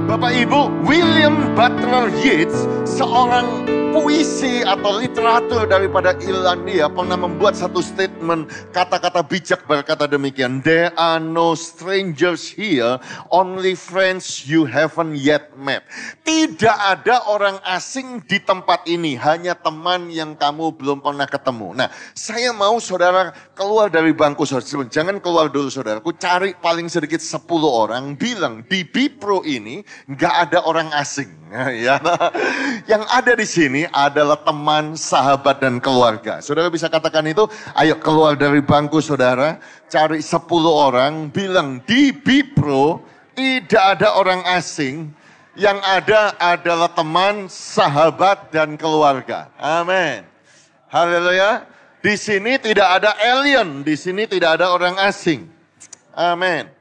Bapak Ibu, William Butler Yeats, seorang puisi atau literatur daripada Irlandia, pernah membuat satu statement, kata-kata bijak berkata demikian, "There are no strangers here, only friends you haven't yet met." Tidak ada orang asing di tempat ini, hanya teman yang kamu belum pernah ketemu. Nah, saya mau saudara keluar dari bangku saudara, jangan keluar dulu saudaraku, cari paling sedikit 10 orang, bilang di Bipro ini nggak ada orang asing. Ya, yang ada di sini adalah teman, sahabat, dan keluarga. Saudara bisa katakan itu? Ayo keluar dari bangku saudara, cari 10 orang, bilang di Bipro tidak ada orang asing, yang ada adalah teman, sahabat, dan keluarga. Amin. Haleluya. Di sini tidak ada alien, di sini tidak ada orang asing. Amin.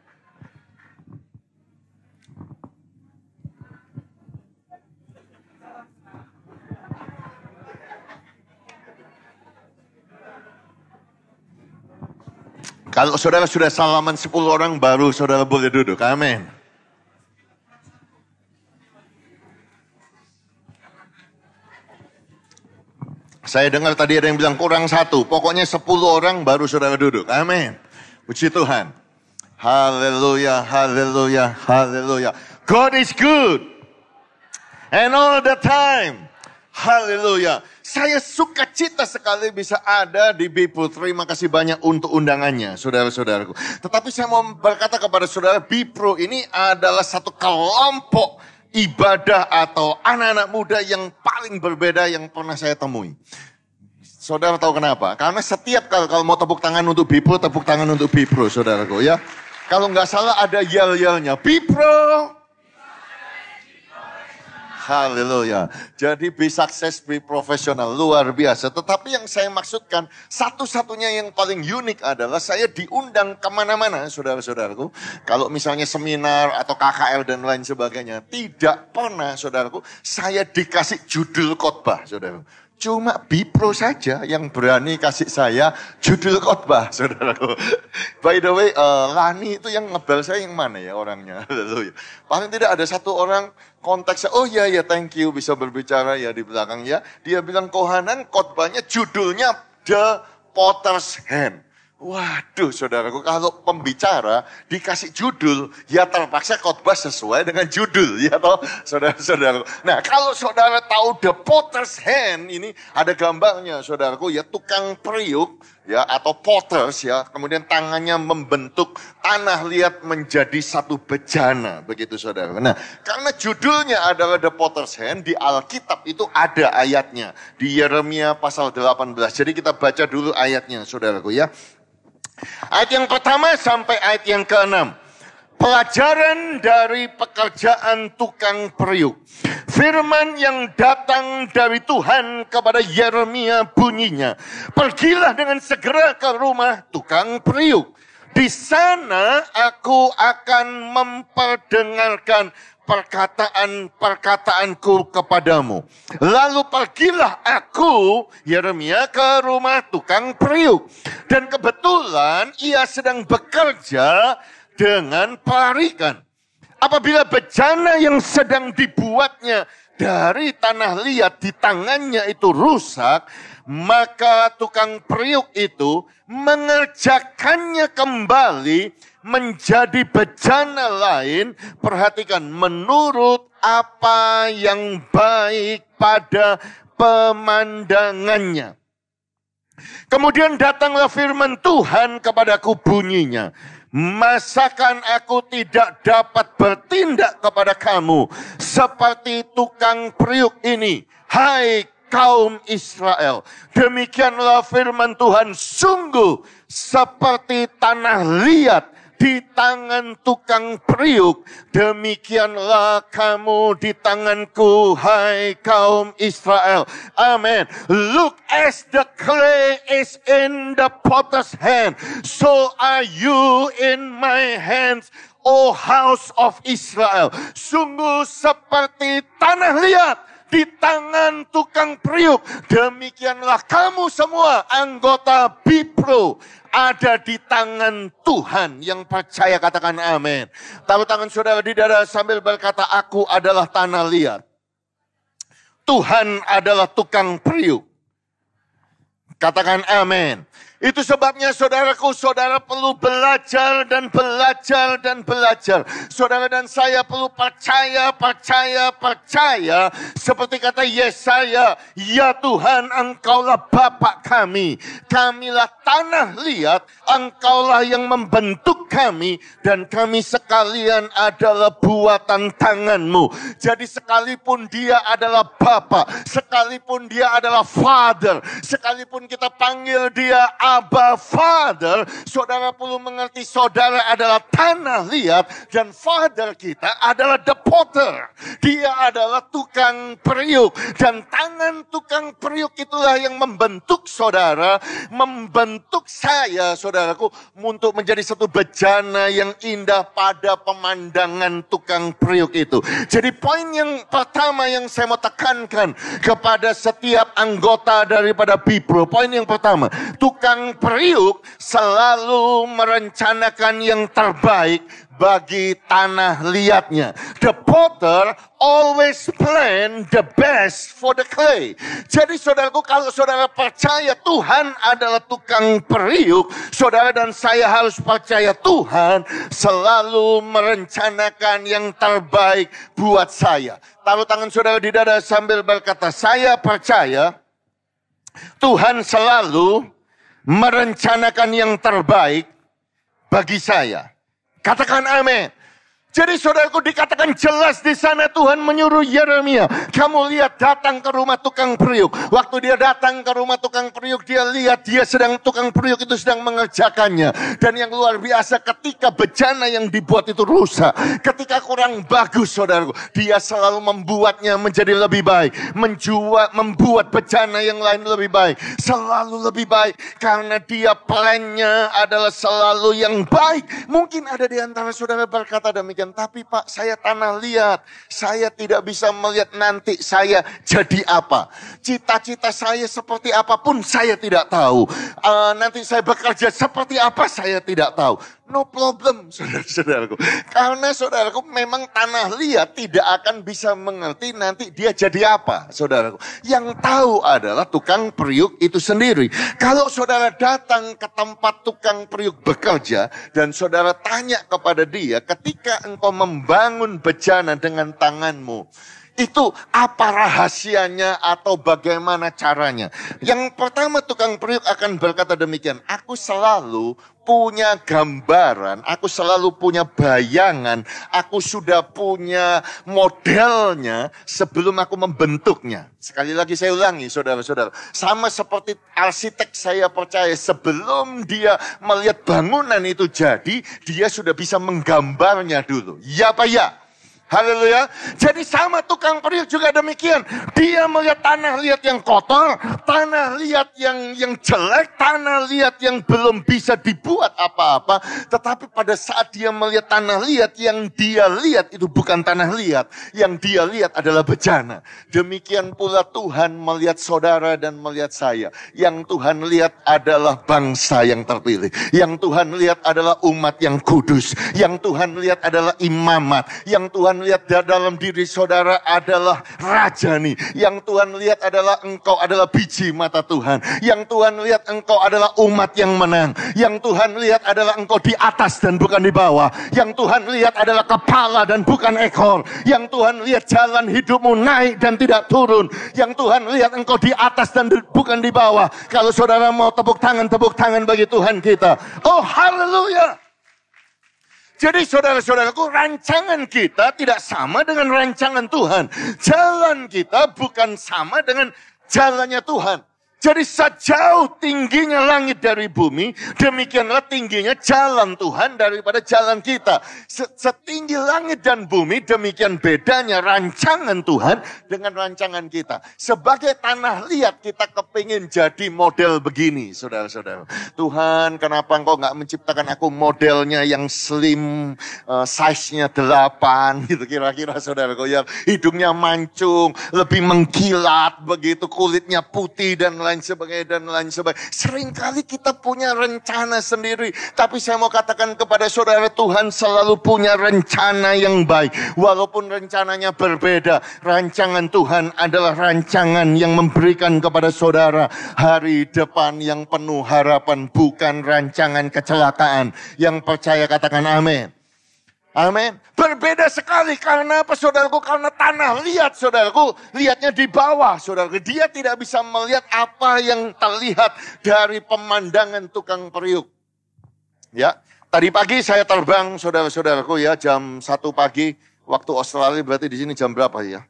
Kalau saudara sudah salaman 10 orang, baru saudara boleh duduk. Amin. Saya dengar tadi ada yang bilang kurang 1. Pokoknya 10 orang baru saudara duduk. Amin. Puji Tuhan. Haleluya, haleluya, haleluya. God is good. And all the time. Haleluya. Saya suka cita sekali bisa ada di Bipro. Terima kasih banyak untuk undangannya, saudara-saudaraku. Tetapi saya mau berkata kepada saudara, Bipro ini adalah satu kelompok ibadah atau anak-anak muda yang paling berbeda yang pernah saya temui. Saudara tahu kenapa? Karena setiap kali kalau mau tepuk tangan untuk Bipro, tepuk tangan untuk Bipro, saudaraku ya. Kalau nggak salah ada yel-yelnya, Bipro. Haleluya. Jadi be sukses, be profesional, luar biasa. Tetapi yang saya maksudkan, satu-satunya yang paling unik adalah saya diundang kemana-mana, saudara-saudaraku. Kalau misalnya seminar atau KKL dan lain sebagainya, tidak pernah, saudaraku, saya dikasih judul khotbah, saudaraku. Cuma Bipro saja yang berani kasih saya judul khotbah, saudaraku. By the way, Lani itu yang ngebel saya yang mana ya orangnya? Haleluya. Paling tidak ada satu orang kontak saya, oh ya thank you bisa berbicara ya di belakang ya. Dia bilang Kohanan khotbahnya judulnya The Potter's Hand. Waduh saudaraku, kalau pembicara dikasih judul, ya terpaksa khotbah sesuai dengan judul, ya toh saudara-saudaraku. Nah kalau saudara tahu The Potter's Hand ini ada gambarnya saudaraku, ya tukang periuk, ya atau potters ya, kemudian tangannya membentuk tanah liat menjadi satu bejana, begitu saudara. Nah karena judulnya adalah The Potter's Hand, di Alkitab itu ada ayatnya, di Yeremia pasal 18. Jadi kita baca dulu ayatnya saudaraku ya. Ayat yang pertama sampai ayat yang ke-6. Pelajaran dari pekerjaan tukang periuk. Firman yang datang dari Tuhan kepada Yeremia bunyinya, pergilah dengan segera ke rumah tukang periuk. Di sana aku akan memperdengarkan perkataan-perkataanku kepadamu. Lalu pergilah aku, Yeremia, ke rumah tukang periuk. Dan kebetulan ia sedang bekerja dengan pelarikan. Apabila bejana yang sedang dibuatnya dari tanah liat di tangannya itu rusak, maka tukang periuk itu mengerjakannya kembali menjadi bejana lain. Perhatikan, menurut apa yang baik pada pemandangannya. Kemudian datanglah firman Tuhan kepadaku bunyinya, masakan aku tidak dapat bertindak kepada kamu seperti tukang periuk ini, hai kaum Israel. Demikianlah firman Tuhan, sungguh seperti tanah liat di tangan tukang periuk, demikianlah kamu di tanganku, hai kaum Israel. Amen. Look, as the clay is in the potter's hand, so are you in my hands, O house of Israel. Sungguh seperti tanah liat di tangan tukang periuk. Demikianlah kamu semua anggota Bipro ada di tangan Tuhan. Yang percaya katakan amin. Taruh tangan saudara di dada sambil berkata, aku adalah tanah liat. Tuhan adalah tukang periuk. Katakan amin. Itu sebabnya saudaraku, saudara perlu belajar dan belajar dan belajar. Saudara dan saya perlu percaya. Seperti kata Yesaya, ya Tuhan, Engkaulah Bapa kami. Kamilah tanah liat, Engkaulah yang membentuk kami. Dan kami sekalian adalah buatan tanganmu. Jadi sekalipun dia adalah Bapa, sekalipun dia adalah Father, sekalipun kita panggil dia Abba Father, saudara perlu mengerti saudara adalah tanah liat dan Father kita adalah the potter. Dia adalah tukang periuk dan tangan tukang periuk itulah yang membentuk saudara, membentuk saya, saudaraku, untuk menjadi satu bejana yang indah pada pemandangan tukang periuk itu. Jadi poin yang pertama yang saya mau tekankan kepada setiap anggota daripada Bipro, poin yang pertama, tukang periuk selalu merencanakan yang terbaik bagi tanah liatnya. The potter always plan the best for the clay. Jadi saudaraku, kalau saudara percaya Tuhan adalah tukang periuk, saudara dan saya harus percaya Tuhan selalu merencanakan yang terbaik buat saya. Taruh tangan saudara di dada sambil berkata, saya percaya Tuhan selalu merencanakan yang terbaik bagi saya. Katakan amin. Jadi saudaraku, dikatakan jelas di sana Tuhan menyuruh Yeremia, kamu lihat datang ke rumah tukang periuk. Waktu dia datang ke rumah tukang periuk, dia lihat tukang periuk itu sedang mengerjakannya. Dan yang luar biasa, ketika bejana yang dibuat itu rusak, ketika kurang bagus saudaraku, dia selalu membuatnya menjadi lebih baik, membuat bejana yang lain lebih baik, selalu lebih baik, karena dia plannya adalah selalu yang baik. Mungkin ada di antara saudara berkata demikian, tapi Pak, saya tanah liat, saya tidak bisa melihat nanti saya jadi apa. Cita-cita saya seperti apapun saya tidak tahu. Nanti saya bekerja seperti apa saya tidak tahu. No problem, saudara-saudaraku. Karena saudaraku, memang tanah liat tidak akan bisa mengerti nanti dia jadi apa, saudaraku. Yang tahu adalah tukang periuk itu sendiri. Kalau saudara datang ke tempat tukang periuk bekerja dan saudara tanya kepada dia, ketika engkau membangun bejana dengan tanganmu, itu apa rahasianya atau bagaimana caranya? Yang pertama, tukang periuk akan berkata demikian, aku selalu punya gambaran, aku selalu punya bayangan, aku sudah punya modelnya sebelum aku membentuknya. Sekali lagi saya ulangi, saudara-saudara, sama seperti arsitek, saya percaya sebelum dia melihat bangunan itu jadi, dia sudah bisa menggambarnya dulu. Ya Pak ya? Haleluya. Jadi sama tukang periuk juga demikian. Dia melihat tanah liat yang kotor, tanah liat yang jelek, tanah liat yang belum bisa dibuat apa-apa. Tetapi pada saat dia melihat tanah liat, yang dia lihat itu bukan tanah liat. Yang dia lihat adalah bejana. Demikian pula Tuhan melihat saudara dan melihat saya. Yang Tuhan lihat adalah bangsa yang terpilih. Yang Tuhan lihat adalah umat yang kudus. Yang Tuhan lihat adalah imamat. Yang Tuhan lihat dalam diri saudara adalah rajani. Yang Tuhan lihat adalah engkau adalah biji mata Tuhan. Yang Tuhan lihat engkau adalah umat yang menang. Yang Tuhan lihat adalah engkau di atas dan bukan di bawah. Yang Tuhan lihat adalah kepala dan bukan ekor. Yang Tuhan lihat jalan hidupmu naik dan tidak turun. Yang Tuhan lihat engkau di atas dan bukan di bawah. Kalau saudara mau tepuk tangan bagi Tuhan kita. Oh haleluya. Jadi saudara-saudaraku, rancangan kita tidak sama dengan rancangan Tuhan. Jalan kita bukan sama dengan jalannya Tuhan. Jadi sejauh tingginya langit dari bumi, demikianlah tingginya jalan Tuhan daripada jalan kita. Setinggi langit dan bumi, demikian bedanya rancangan Tuhan dengan rancangan kita. Sebagai tanah liat, kita kepingin jadi model begini, saudara-saudara. Tuhan, kenapa engkau gak menciptakan aku modelnya yang slim, size-nya 8, gitu kira-kira, saudara. Yang hidungnya mancung, lebih mengkilat, begitu kulitnya putih dan lain sebagainya. Seringkali kita punya rencana sendiri. Tapi saya mau katakan kepada saudara, Tuhan selalu punya rencana yang baik. Walaupun rencananya berbeda, rancangan Tuhan adalah rancangan yang memberikan kepada saudara hari depan yang penuh harapan, bukan rancangan kecelakaan. Yang percaya katakan amin. Amin. Berbeda sekali karena apa, saudaraku? Karena tanah liat, saudaraku, lihatnya di bawah, saudaraku. Dia tidak bisa melihat apa yang terlihat dari pemandangan tukang periuk. Ya, tadi pagi saya terbang, saudara-saudaraku, ya, jam 1 pagi waktu Australia, berarti di sini jam berapa ya?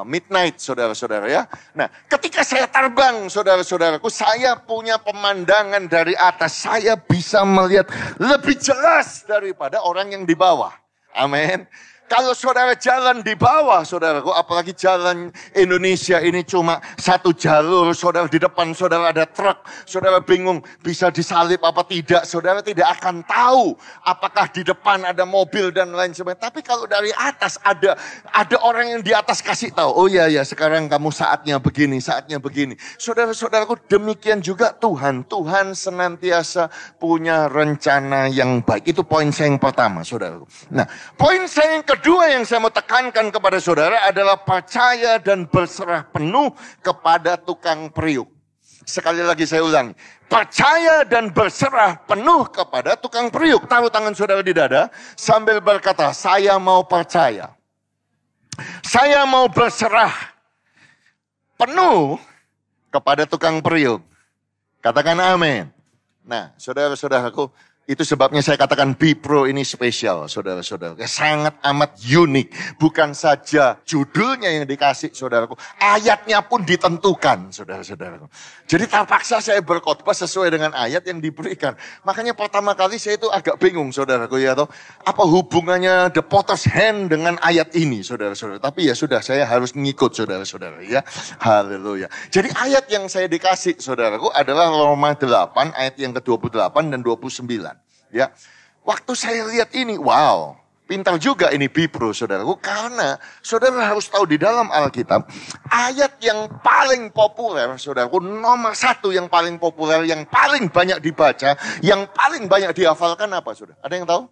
Midnight, saudara-saudara, ya. Nah, ketika saya terbang, saudara-saudaraku, saya punya pemandangan dari atas. Saya bisa melihat lebih jelas daripada orang yang di bawah. Amin. Kalau saudara jalan di bawah, saudaraku, apalagi jalan Indonesia ini cuma satu jalur, saudara, di depan saudara ada truk, saudara bingung bisa disalip apa tidak, saudara tidak akan tahu apakah di depan ada mobil dan lain sebagainya. Tapi kalau dari atas ada orang yang di atas kasih tahu, oh ya sekarang kamu saatnya begini, saatnya begini. Saudara-saudaraku, demikian juga Tuhan senantiasa punya rencana yang baik. Itu poin saya yang pertama, saudaraku. Nah, poin saya yang kedua yang saya mau tekankan kepada saudara adalah percaya dan berserah penuh kepada tukang periuk. Sekali lagi saya ulangi. Percaya dan berserah penuh kepada tukang periuk. Taruh tangan saudara di dada sambil berkata, saya mau percaya. Saya mau berserah penuh kepada tukang periuk. Katakan amin. Nah, saudara-saudaraku, itu sebabnya saya katakan Bipro ini spesial, saudara-saudara. Sangat amat unik. Bukan saja judulnya yang dikasih, saudaraku. Ayatnya pun ditentukan, saudara-saudaraku. Jadi terpaksa saya berkhotbah sesuai dengan ayat yang diberikan. Makanya pertama kali saya itu agak bingung, saudaraku, ya. Apa hubungannya The Potter's Hand dengan ayat ini, saudara-saudara. Tapi ya sudah, saya harus ngikut, saudara-saudara, ya. Haleluya. Jadi ayat yang saya dikasih, saudaraku, adalah Roma 8, ayat yang ke-28 dan 29. Ya, waktu saya lihat ini, wow, pintar juga ini Bipro, saudaraku, karena saudara harus tahu di dalam Alkitab, ayat yang paling populer, saudaraku, nomor 1 yang paling populer, yang paling banyak dibaca, yang paling banyak dihafalkan apa, saudara? Ada yang tahu?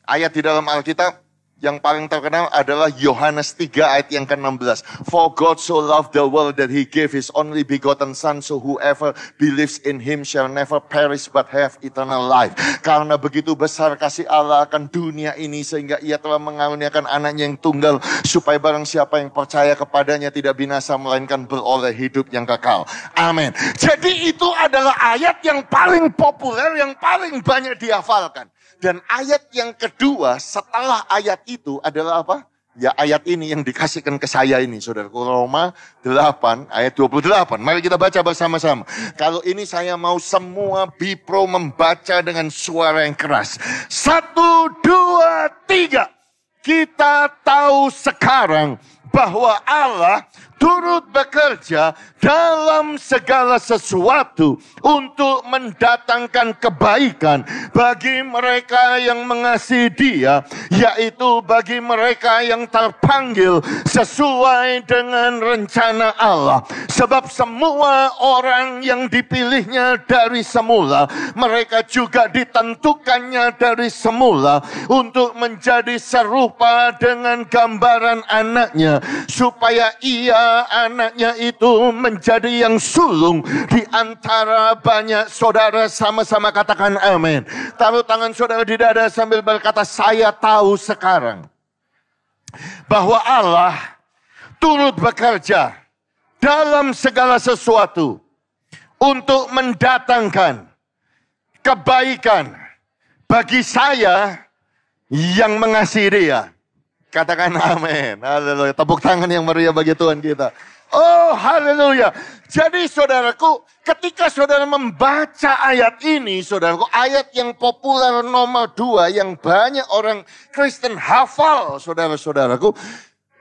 Ayat di dalam Alkitab yang paling terkenal adalah Yohanes 3 ayat yang ke-16. For God so loved the world that he gave his only begotten son, so whoever believes in him shall never perish but have eternal life. Karena begitu besar kasih Allah akan dunia ini sehingga ia telah mengaruniakan anaknya yang tunggal, supaya barang siapa yang percaya kepadanya tidak binasa melainkan beroleh hidup yang kekal. Amin. Jadi itu adalah ayat yang paling populer, yang paling banyak dihafalkan. Dan ayat yang kedua setelah ayat itu adalah apa? Ya ayat ini yang dikasihkan ke saya ini, saudaraku. Roma 8 ayat 28. Mari kita baca bersama-sama. Kalau ini saya mau semua Bipro membaca dengan suara yang keras. 1, 2, 3. Kita tahu sekarang bahwa Allah turut bekerja dalam segala sesuatu untuk mendatangkan kebaikan bagi mereka yang mengasihi Dia, yaitu bagi mereka yang terpanggil sesuai dengan rencana Allah. Sebab semua orang yang dipilihnya dari semula, mereka juga ditentukannya dari semula untuk menjadi serupa dengan gambaran anaknya, supaya ia, anaknya itu, menjadi yang sulung di antara banyak saudara. Sama-sama katakan amin. Taruh tangan saudara di dada sambil berkata, saya tahu sekarang bahwa Allah turut bekerja dalam segala sesuatu untuk mendatangkan kebaikan bagi saya yang mengasihi Dia. Katakan amin. Haleluya. Tepuk tangan yang meriah bagi Tuhan kita. Oh, haleluya. Jadi saudaraku, ketika saudara membaca ayat ini, saudaraku, ayat yang populer nomor 2 yang banyak orang Kristen hafal, saudara-saudaraku,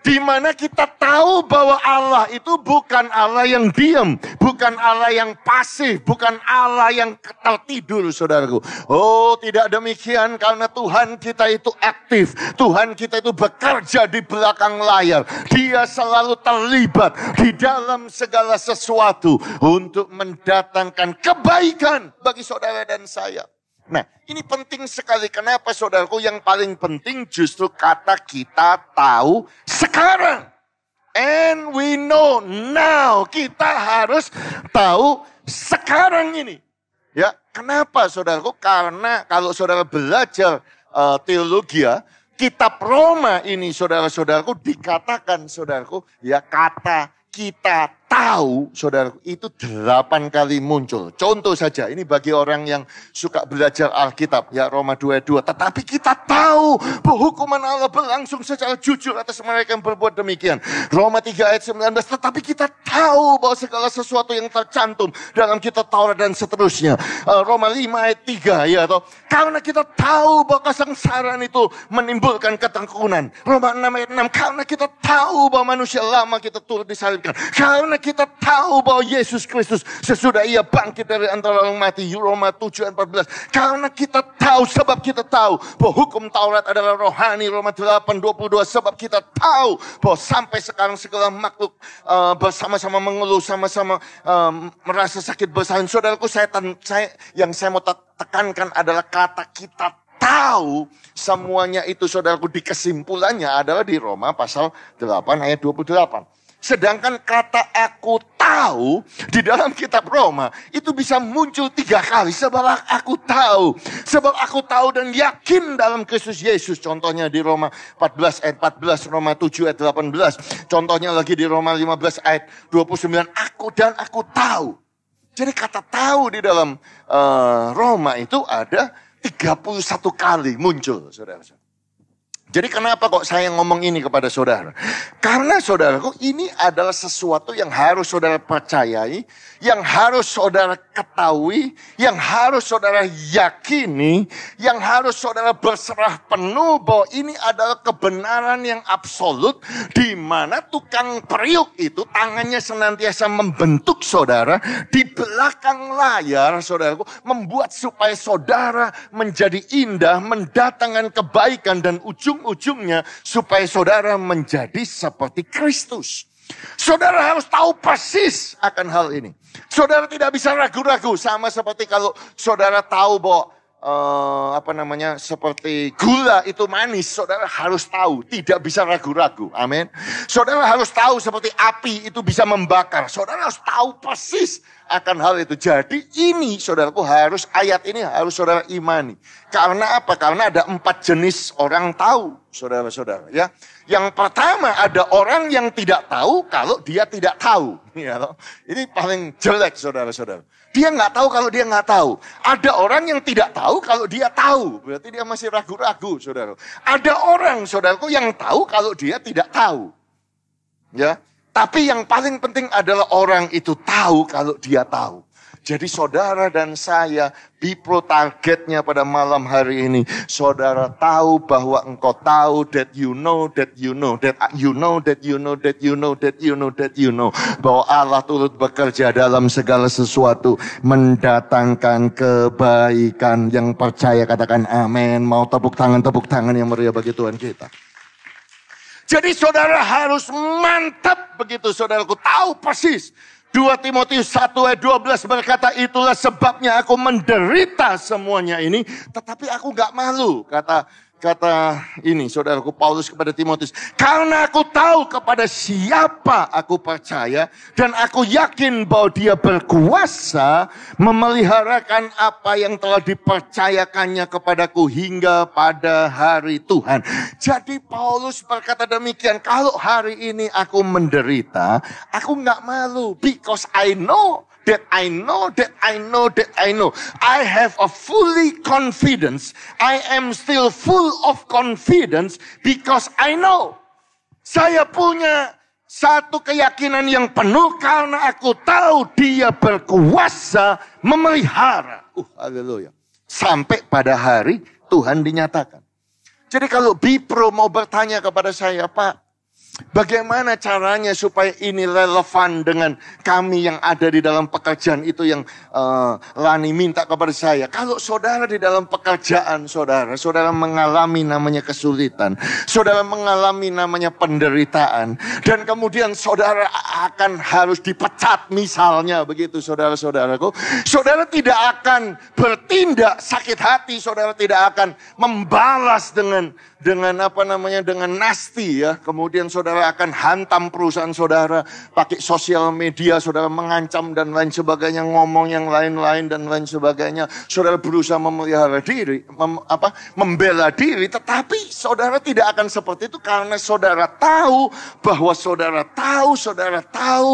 di mana kita tahu bahwa Allah itu bukan Allah yang diam, bukan Allah yang pasif, bukan Allah yang tertidur, saudaraku. Oh, tidak demikian, karena Tuhan kita itu aktif, Tuhan kita itu bekerja di belakang layar. Dia selalu terlibat di dalam segala sesuatu untuk mendatangkan kebaikan bagi saudara dan saya. Nah, ini penting sekali. Kenapa, saudaraku? Yang paling penting justru kata kita tahu sekarang. And we know now. Kita harus tahu sekarang ini. Ya, kenapa, saudaraku? Karena kalau saudara belajar teologi, kitab Roma ini, saudara-saudaraku, dikatakan, saudaraku, ya, kata kita tahu, saudaraku, itu 8 kali muncul. Contoh saja, ini bagi orang yang suka belajar Alkitab, ya, Roma 2:2. Tetapi kita tahu bahwa hukuman Allah berlangsung secara jujur atas mereka yang berbuat demikian. Roma 3:19. Tetapi kita tahu bahwa segala sesuatu yang tercantum dalam kitab Taurat dan seterusnya. Roma 5:3, ya, toh. Karena kita tahu bahwa kesengsaraan itu menimbulkan ketekunan. Roma 6:6. Karena kita tahu bahwa manusia lama kita turut disalibkan. Karena kita tahu bahwa Yesus Kristus sesudah ia bangkit dari antara orang mati. Roma 7:14. Karena kita tahu, sebab kita tahu bahwa hukum Taurat adalah rohani. Roma 8:22. Sebab kita tahu bahwa sampai sekarang segala makhluk bersama-sama mengeluh, sama-sama merasa sakit bersalin. Saudaraku, yang saya mau tekankan adalah kata kita tahu. Semuanya itu, saudaraku, di kesimpulannya adalah di Roma pasal 8 ayat 28. Sedangkan kata aku tahu di dalam kitab Roma itu bisa muncul 3 kali. Sebab aku tahu. Sebab aku tahu dan yakin dalam Kristus Yesus. Contohnya di Roma 14 ayat 14, Roma 7 ayat 18. Contohnya lagi di Roma 15 ayat 29. Aku tahu. Jadi kata tahu di dalam Roma itu ada 31 kali muncul, saudara-saudara. Jadi kenapa kok saya ngomong ini kepada saudara? Karena, saudaraku, ini adalah sesuatu yang harus saudara percayai, yang harus saudara ketahui, yang harus saudara yakini, yang harus saudara berserah penuh bahwa ini adalah kebenaran yang absolut, di mana tukang periuk itu tangannya senantiasa membentuk saudara di belakang layar, saudaraku, membuat supaya saudara menjadi indah, mendatangkan kebaikan, dan ujungnya supaya saudara menjadi seperti Kristus. Saudara harus tahu persis akan hal ini. Saudara tidak bisa ragu-ragu, sama seperti kalau saudara tahu bahwa seperti gula itu manis, saudara harus tahu, tidak bisa ragu-ragu. Amin. Saudara harus tahu seperti api itu bisa membakar. Saudara harus tahu persis akan hal itu. Jadi ini, saudaraku, ayat ini harus saudara imani. Karena apa? Karena ada 4 jenis orang tahu, saudara-saudara, ya. Yang pertama, ada orang yang tidak tahu kalau dia tidak tahu. Ya, ini paling jelek, saudara-saudara. Dia nggak tahu kalau dia nggak tahu. Ada orang yang tidak tahu kalau dia tahu. Berarti dia masih ragu-ragu, saudara. Ada orang, saudaraku, yang tahu kalau dia tidak tahu. Ya. Tapi yang paling penting adalah orang itu tahu kalau dia tahu. Jadi saudara dan saya, Bipro targetnya pada malam hari ini. Saudara tahu bahwa engkau tahu, that you know, that you know, that you know, that you know, that you know, that you know, that you know. Bahwa Allah turut bekerja dalam segala sesuatu. Mendatangkan kebaikan. Yang percaya katakan amin. Mau tepuk tangan yang meriah bagi Tuhan kita. Jadi saudara harus mantap begitu, saudaraku, tahu persis. 2 Timotius 1 ayat 12 berkata, itulah sebabnya aku menderita semuanya ini, tetapi aku gak malu. Kata ini, saudaraku, Paulus kepada Timotius. Karena aku tahu kepada siapa aku percaya, dan aku yakin bahwa dia berkuasa memeliharakan apa yang telah dipercayakannya kepadaku hingga pada hari Tuhan. Jadi Paulus berkata demikian, kalau hari ini aku menderita, aku gak malu. Because I know that I know, that I know, that I know. I have a fully confidence. I am still full of confidence because I know. Saya punya Satu keyakinan yang penuh karena aku tahu dia berkuasa memelihara. Haleluya. Sampai pada hari Tuhan dinyatakan. Jadi kalau Bipro mau bertanya kepada saya, Pak, bagaimana caranya supaya ini relevan dengan kami yang ada di dalam pekerjaan itu yang Lani minta kepada saya. Kalau saudara di dalam pekerjaan saudara mengalami namanya kesulitan, saudara mengalami namanya penderitaan, dan kemudian saudara akan harus dipecat misalnya begitu saudara-saudaraku, saudara tidak akan bertindak sakit hati, saudara tidak akan membalas dengan nasty ya. Kemudian saudara akan hantam perusahaan saudara, pakai sosial media, saudara mengancam dan lain sebagainya, ngomong yang lain-lain dan lain sebagainya. Saudara berusaha memelihara diri, membela diri, tetapi saudara tidak akan seperti itu karena saudara tahu bahwa saudara tahu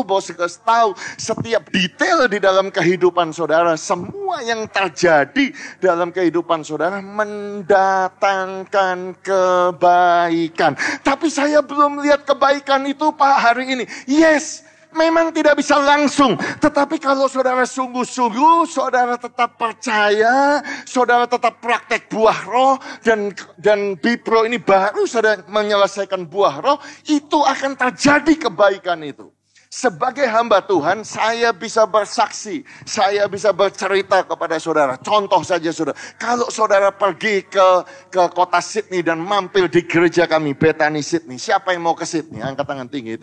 bahwa tahu setiap detail di dalam kehidupan saudara, semua yang terjadi dalam kehidupan saudara mendatangkan kebaikan. Tapi saya belum lihat kebaikan itu Pak hari ini. Yes, memang tidak bisa langsung. Tetapi kalau saudara sungguh-sungguh, saudara tetap percaya, saudara tetap praktek buah roh, dan Bipro ini baru saudara menyelesaikan buah roh, itu akan terjadi kebaikan itu. Sebagai hamba Tuhan, saya bisa bersaksi, saya bisa bercerita kepada saudara. Contoh saja saudara, kalau saudara pergi ke kota Sydney dan mampir di gereja kami, Bethany Sydney. Siapa yang mau ke Sydney? Angkat tangan tinggi.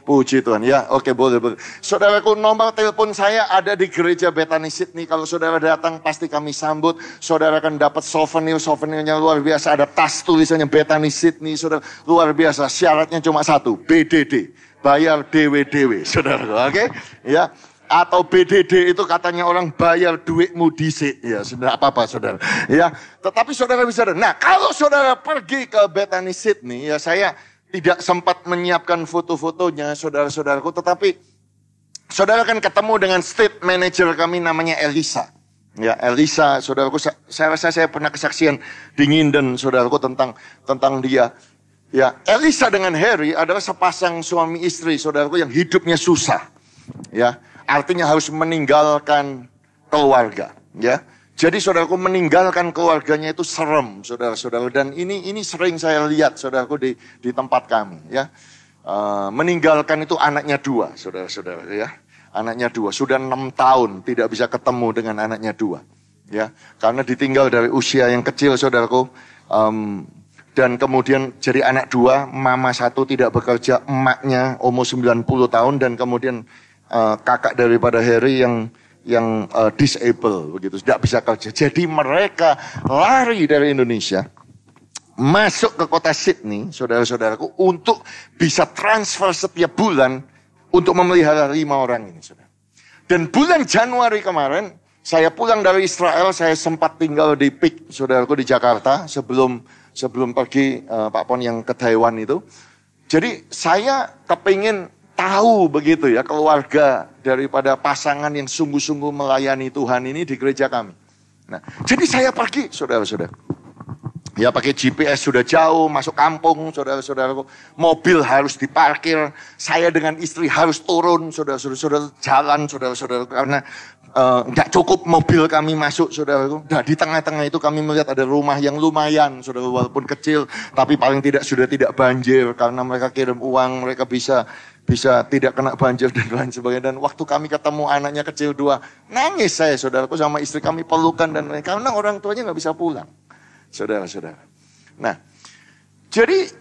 Puji Tuhan ya, oke boleh. Saudaraku, nomor telepon saya ada di gereja Bethany Sydney. Kalau saudara datang pasti kami sambut. Saudara akan dapat souvenirnya luar biasa. Ada tas tulisannya Bethany Sydney, saudara, luar biasa. Syaratnya cuma satu, BDD. Bayar dewe-dewe, saudara, oke? Ya, atau BDD itu katanya orang bayar duitmu dhisik, ya, sudah apa-apa, saudara. Ya, tetapi saudara bisa. Nah, kalau saudara pergi ke Bethany Sydney, ya saya tidak sempat menyiapkan foto-fotonya, saudara-saudaraku, tetapi saudara akan ketemu dengan state manager kami namanya Elisa. Ya, Elisa, saudaraku, saya rasa saya pernah kesaksian di Nginden, saudaraku, tentang dia. Ya, Elisa dengan Harry adalah sepasang suami istri, saudaraku, yang hidupnya susah. Ya, artinya harus meninggalkan keluarga. Ya, jadi saudaraku, meninggalkan keluarganya itu serem, saudara-saudara. Dan ini sering saya lihat, saudaraku, di tempat kami. Ya, meninggalkan itu anaknya 2, saudara-saudara. Ya, anaknya 2, sudah 6 tahun tidak bisa ketemu dengan anaknya 2. Ya, karena ditinggal dari usia yang kecil, saudaraku. Dan kemudian jadi anak 2, mama 1 tidak bekerja, emaknya umur 90 tahun, dan kemudian kakak daripada Harry yang disable begitu, tidak bisa kerja. Jadi mereka lari dari Indonesia, masuk ke kota Sydney, saudara-saudaraku, untuk bisa transfer setiap bulan untuk memelihara 5 orang ini, saudara. Dan bulan Januari kemarin, saya pulang dari Israel, saya sempat tinggal di Peak, saudaraku, di Jakarta, sebelum pergi Pak Pon yang ke Taiwan itu. Jadi saya kepingin tahu begitu ya, keluarga daripada pasangan yang sungguh-sungguh melayani Tuhan ini di gereja kami. Nah, jadi saya pergi, saudara-saudara. Ya, pakai GPS sudah jauh, masuk kampung, saudara-saudaraku. Mobil harus diparkir, saya dengan istri harus turun, saudara-saudara, jalan, saudara-saudaraku, karena nggak cukup mobil kami masuk, saudaraku. Nah, di tengah-tengah itu kami melihat ada rumah yang lumayan, saudara, walaupun kecil, tapi paling tidak sudah tidak banjir, karena mereka kirim uang, mereka bisa tidak kena banjir dan lain sebagainya. Dan waktu kami ketemu anaknya kecil 2, nangis saya, saudaraku, sama istri kami pelukan dan lain, karena orang tuanya nggak bisa pulang, saudara-saudara. Nah, jadi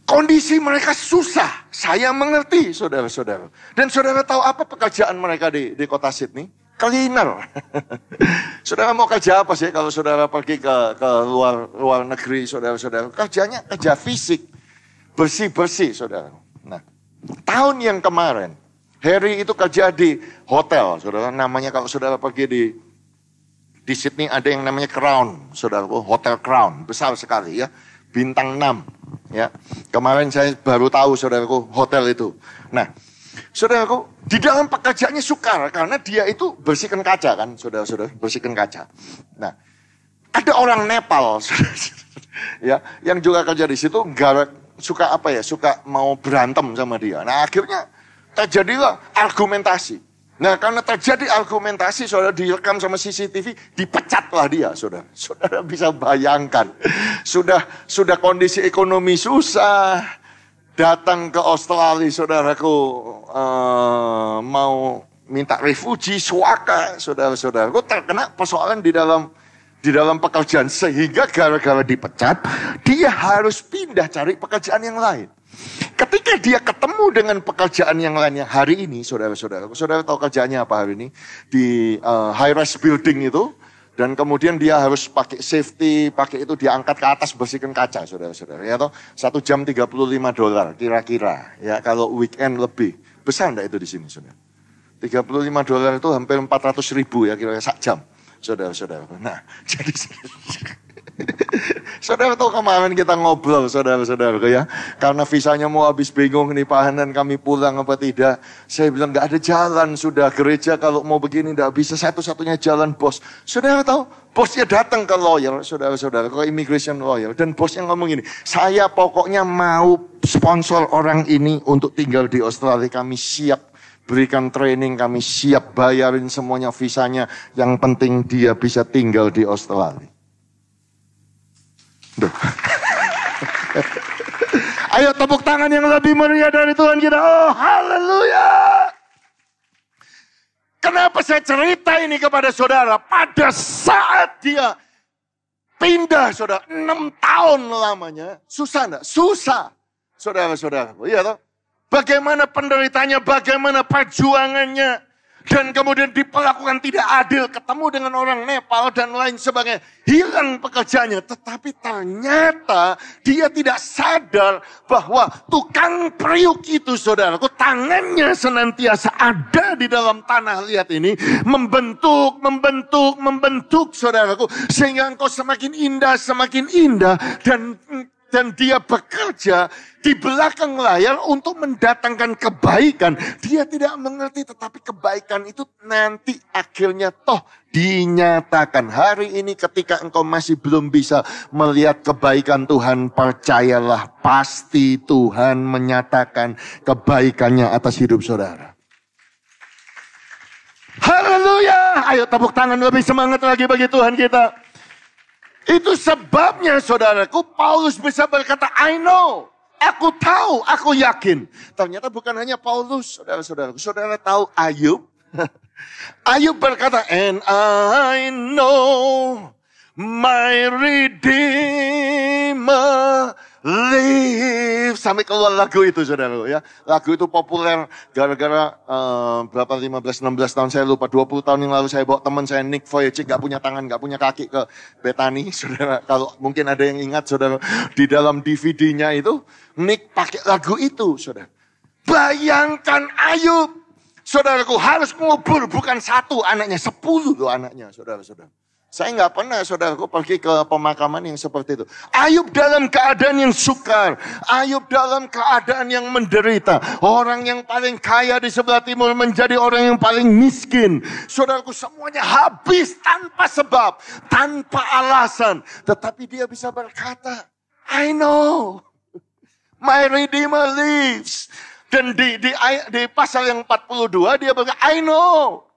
kondisi mereka susah, saya mengerti, saudara-saudara. Dan saudara tahu apa pekerjaan mereka di kota Sydney? Cleaner. Saudara mau kerja apa sih kalau saudara pergi ke luar negeri, saudara-saudara? Kerjanya kerja fisik, bersih-bersih, saudara. Nah, tahun yang kemarin, Harry itu kerja di hotel, saudara. Namanya kalau saudara pergi di Sydney ada yang namanya Crown, saudara. Hotel Crown, besar sekali ya. Bintang 6. Ya, kemarin saya baru tahu, saudaraku, hotel itu. Nah, saudaraku, di dalam pekerjaannya sukar karena dia itu bersihkan kaca kan, saudara-saudara, bersihkan kaca. Nah, ada orang Nepal, ya, yang juga kerja di situ, suka mau berantem sama dia. Nah akhirnya terjadilah argumentasi. Nah karena terjadi argumentasi, saudara, direkam sama CCTV, dipecatlah dia, saudara. Saudara bisa bayangkan, sudah kondisi ekonomi susah, datang ke Australia, saudaraku, mau minta refugi, suaka, saudara-saudaraku, terkena persoalan di dalam pekerjaan. Sehingga gara-gara dipecat, dia harus pindah cari pekerjaan yang lain. Ketika dia ketemu dengan pekerjaan yang lainnya hari ini, saudara tahu kerjaannya apa hari ini? Di high-rise building itu. Dan kemudian dia harus pakai safety, pakai itu dia angkat ke atas, bersihkan kaca, saudara-saudara. Ya toh, 1 jam $35 kira-kira. Ya kalau weekend lebih. Besar enggak itu di sini, saudara? $35 itu hampir 400.000 ya kira-kira 1 jam. Saudara-saudara. Nah, jadi saudara tahu kemarin kita ngobrol, saudara-saudara ya. Karena visanya mau habis, bingung nih Pak Hanan, kami pulang apa tidak. Saya bilang nggak ada jalan, sudah gereja kalau mau begini nggak bisa, satu-satunya jalan bos. Saudara tahu, bosnya datang ke lawyer, saudara-saudara, ke immigration lawyer. Dan bosnya ngomong gini, saya pokoknya mau sponsor orang ini untuk tinggal di Australia, kami siap berikan training, kami siap bayarin semuanya visanya. Yang penting dia bisa tinggal di Australia. Ayo tepuk tangan yang lebih meriah dari Tuhan kita. Oh haleluya. Kenapa saya cerita ini kepada saudara? Pada saat dia pindah, saudara, 6 tahun lamanya. Susah enggak? Susah. Saudara-saudara. Iya toh? Bagaimana penderitanya, bagaimana perjuangannya. Dan kemudian diperlakukan tidak adil, ketemu dengan orang Nepal dan lain sebagainya. Hilang pekerjaannya, tetapi ternyata dia tidak sadar bahwa tukang periuk itu, saudaraku, tangannya senantiasa ada di dalam tanah, lihat ini. Membentuk, saudaraku. Sehingga engkau semakin indah, dan dia bekerja di belakang layar untuk mendatangkan kebaikan. Dia tidak mengerti, tetapi kebaikan itu nanti akhirnya toh dinyatakan. Hari ini ketika engkau masih belum bisa melihat kebaikan Tuhan, percayalah pasti Tuhan menyatakan kebaikannya atas hidup saudara. Haleluya! Ayo tepuk tangan lebih semangat lagi bagi Tuhan kita. Itu sebabnya saudaraku, Paulus bisa berkata, I know. Aku tahu, aku yakin. Ternyata bukan hanya Paulus, saudara-saudaraku. Saudara tahu Ayub? Ayub berkata, and I know my Redeemer live. Sampai keluar lagu itu, saudara ya. Lagu itu populer gara-gara berapa 15-16 tahun saya lupa, 20 tahun yang lalu saya bawa teman saya Nick Vujicic, gak punya tangan, gak punya kaki ke Bethany, saudara. Kalau mungkin ada yang ingat, saudara, di dalam DVD-nya itu Nick pakai lagu itu, saudara. Bayangkan Ayub, saudaraku, harus ngubur bukan 1 anaknya, 10 loh anaknya, saudara-saudara. Saya nggak pernah, saudaraku, pergi ke pemakaman yang seperti itu. Ayub dalam keadaan yang sukar. Ayub dalam keadaan yang menderita. Orang yang paling kaya di sebelah timur menjadi orang yang paling miskin. Saudaraku, semuanya habis tanpa sebab, tanpa alasan. Tetapi dia bisa berkata, I know, my Redeemer lives. Dan di pasal yang 42 dia berkata, I know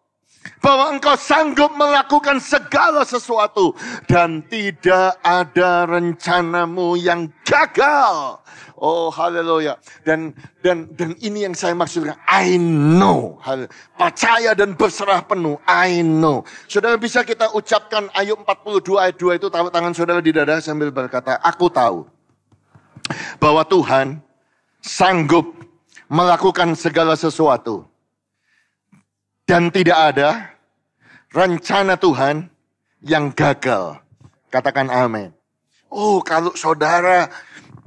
bahwa engkau sanggup melakukan segala sesuatu dan tidak ada rencanamu yang gagal. Oh haleluya. Dan ini yang saya maksudkan, I know. Percaya dan berserah penuh, I know. Saudara, bisa kita ucapkan Ayub 42 ayat 2 itu, taruh tangan saudara di dada sambil berkata, aku tahu bahwa Tuhan sanggup melakukan segala sesuatu. Dan tidak ada rencana Tuhan yang gagal. Katakan amin. Oh, kalau saudara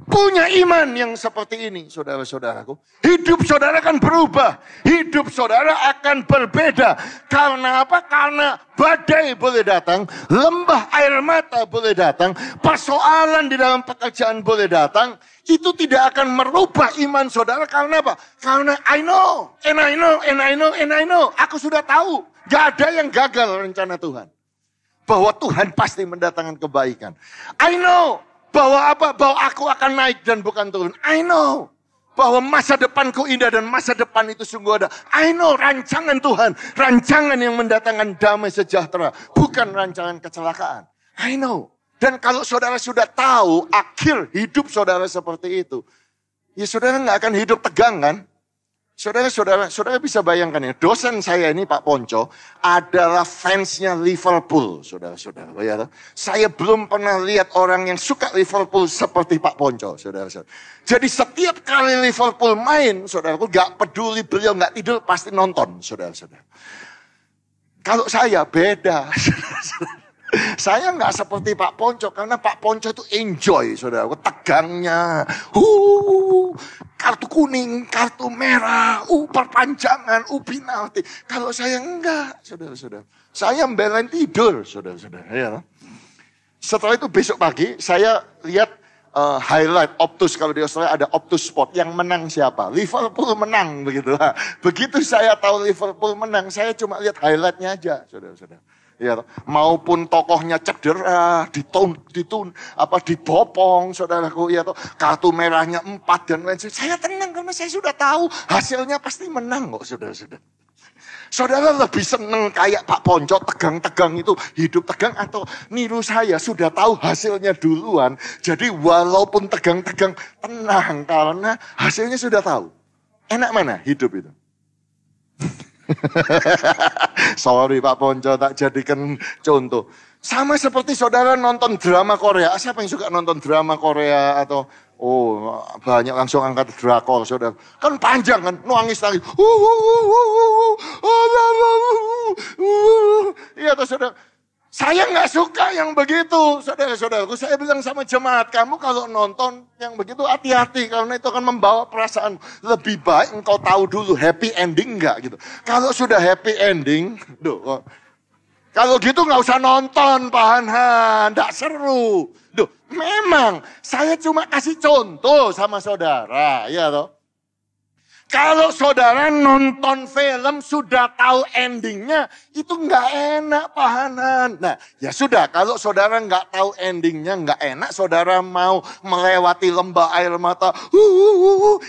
punya iman yang seperti ini, saudara-saudaraku, hidup saudara akan berubah. Hidup saudara akan berbeda. Karena apa? Karena badai boleh datang, lembah air mata boleh datang, persoalan di dalam pekerjaan boleh datang. Itu tidak akan merubah iman saudara. Karena apa? Karena I know, and I know, and I know, and I know. Aku sudah tahu, gak ada yang gagal rencana Tuhan. Bahwa Tuhan pasti mendatangkan kebaikan. I know, Bahwa apa? Bahwa aku akan naik dan bukan turun. I know. Bahwa masa depanku indah dan masa depan itu sungguh ada. I know rancangan Tuhan. Rancangan yang mendatangkan damai sejahtera. Bukan rancangan kecelakaan. I know. Dan kalau saudara sudah tahu akhir hidup saudara seperti itu. Ya saudara nggak akan hidup tegang kan? Saudara bisa bayangkan ya, dosen saya ini Pak Ponco adalah fansnya Liverpool, saudara-saudara. Ya, saya belum pernah lihat orang yang suka Liverpool seperti Pak Ponco, saudara-saudara. Jadi setiap kali Liverpool main, saudaraku, gak peduli beliau gak tidur, pasti nonton, saudara-saudara. Kalau saya beda, saudara-saudara. Saya nggak seperti Pak Ponco, karena Pak Ponco itu enjoy, saudara. Tegangnya, kartu kuning, kartu merah, perpanjangan, penalti. Kalau saya enggak, saudara-saudara. Saya membelain tidur, saudara-saudara. Ya. Setelah itu besok pagi, saya lihat highlight Optus, kalau di Australia ada Optus Sport, yang menang siapa? Liverpool menang, begitu. Begitu saya tahu Liverpool menang, saya cuma lihat highlightnya aja, saudara-saudara. Ya, maupun tokohnya cedera, dibopong, saudaraku, ya, kartu merahnya 4 dan lain sebagainya. Saya tenang karena saya sudah tahu hasilnya pasti menang kok, saudara-saudara. Saudara lebih seneng kayak Pak Ponco, tegang-tegang itu, hidup tegang, atau niru saya, sudah tahu hasilnya duluan. Jadi walaupun tegang-tegang, tenang karena hasilnya sudah tahu. Enak mana hidup itu? Sorry Pak Ponco, tak jadikan contoh. Sama seperti saudara nonton drama Korea. Siapa yang suka nonton drama Korea? Atau banyak langsung angkat drakor, saudara. Kan panjang kan, nangis-nangis. Iya toh saudara. Saya nggak suka yang begitu, saudara-saudaraku. Saya bilang sama jemaat, kamu kalau nonton yang begitu hati-hati, karena itu akan membawa perasaan. Lebih baik engkau tahu dulu happy ending nggak gitu. Kalau sudah happy ending, kalau gitu nggak usah nonton, Pak Hanhan, nggak seru. Memang saya cuma kasih contoh sama saudara, ya toh. Kalau saudara nonton film sudah tahu endingnya, itu nggak enak, Pak Hanan. Nah, ya sudah, kalau saudara nggak tahu endingnya, nggak enak, saudara mau melewati lembah air mata,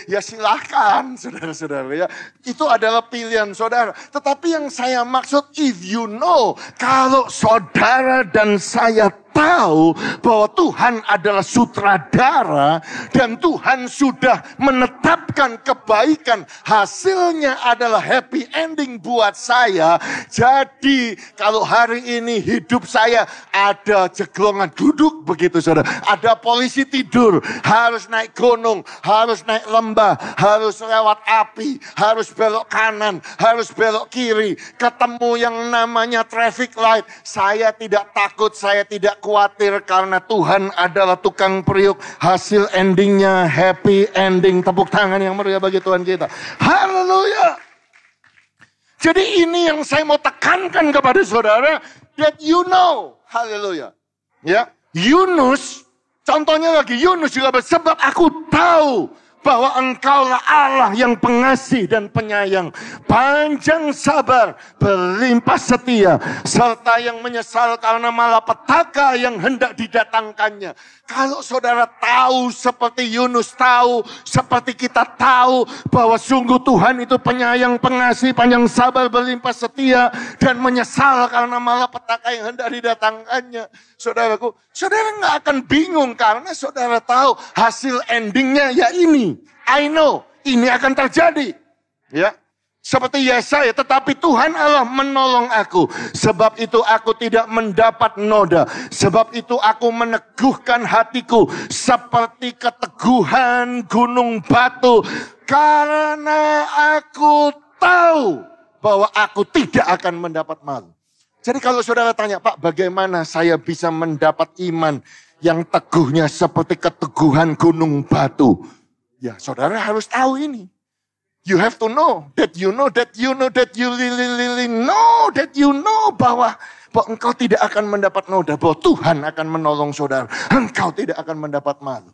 ya silahkan, saudara-saudara. Ya. Itu adalah pilihan saudara. Tetapi yang saya maksud, if you know, kalau saudara dan saya tahu bahwa Tuhan adalah sutradara dan Tuhan sudah menetapkan kebaikan, hasilnya adalah happy ending buat saya. Jadi kalau hari ini hidup saya ada jeglongan, duduk begitu saudara, ada polisi tidur, harus naik gunung, harus naik lembah, harus lewat api, harus belok kanan, harus belok kiri, ketemu yang namanya traffic light, saya tidak takut, saya tidak khawatir karena Tuhan adalah tukang periuk. Hasil endingnya happy ending. Tepuk tangan yang meriah bagi Tuhan kita. Haleluya. Jadi ini yang saya mau tekankan kepada saudara, that you know. Haleluya. Ya, Yunus, contohnya lagi Yunus juga, sebab aku tahu bahwa engkaulah Allah yang pengasih dan penyayang, panjang sabar, berlimpah setia, serta yang menyesal karena malapetaka yang hendak didatangkannya. Kalau saudara tahu seperti Yunus tahu, seperti kita tahu bahwa sungguh Tuhan itu penyayang, pengasih, panjang sabar, berlimpah setia, dan menyesal karena malapetaka yang hendak didatangkannya. Saudaraku, saudara nggak akan bingung karena saudara tahu hasil endingnya ya ini. I know, ini akan terjadi. Ya. Seperti Yesaya, tetapi Tuhan Allah menolong aku. Sebab itu aku tidak mendapat noda. Sebab itu aku meneguhkan hatiku seperti keteguhan gunung batu. Karena aku tahu bahwa aku tidak akan mendapat malu. Jadi kalau saudara tanya, Pak, bagaimana saya bisa mendapat iman yang teguhnya seperti keteguhan gunung batu? Ya, saudara harus tahu ini. You have to know that you know that you know that you really know that you know bahwa engkau tidak akan mendapat noda, bahwa Tuhan akan menolong saudara. Engkau tidak akan mendapat malu.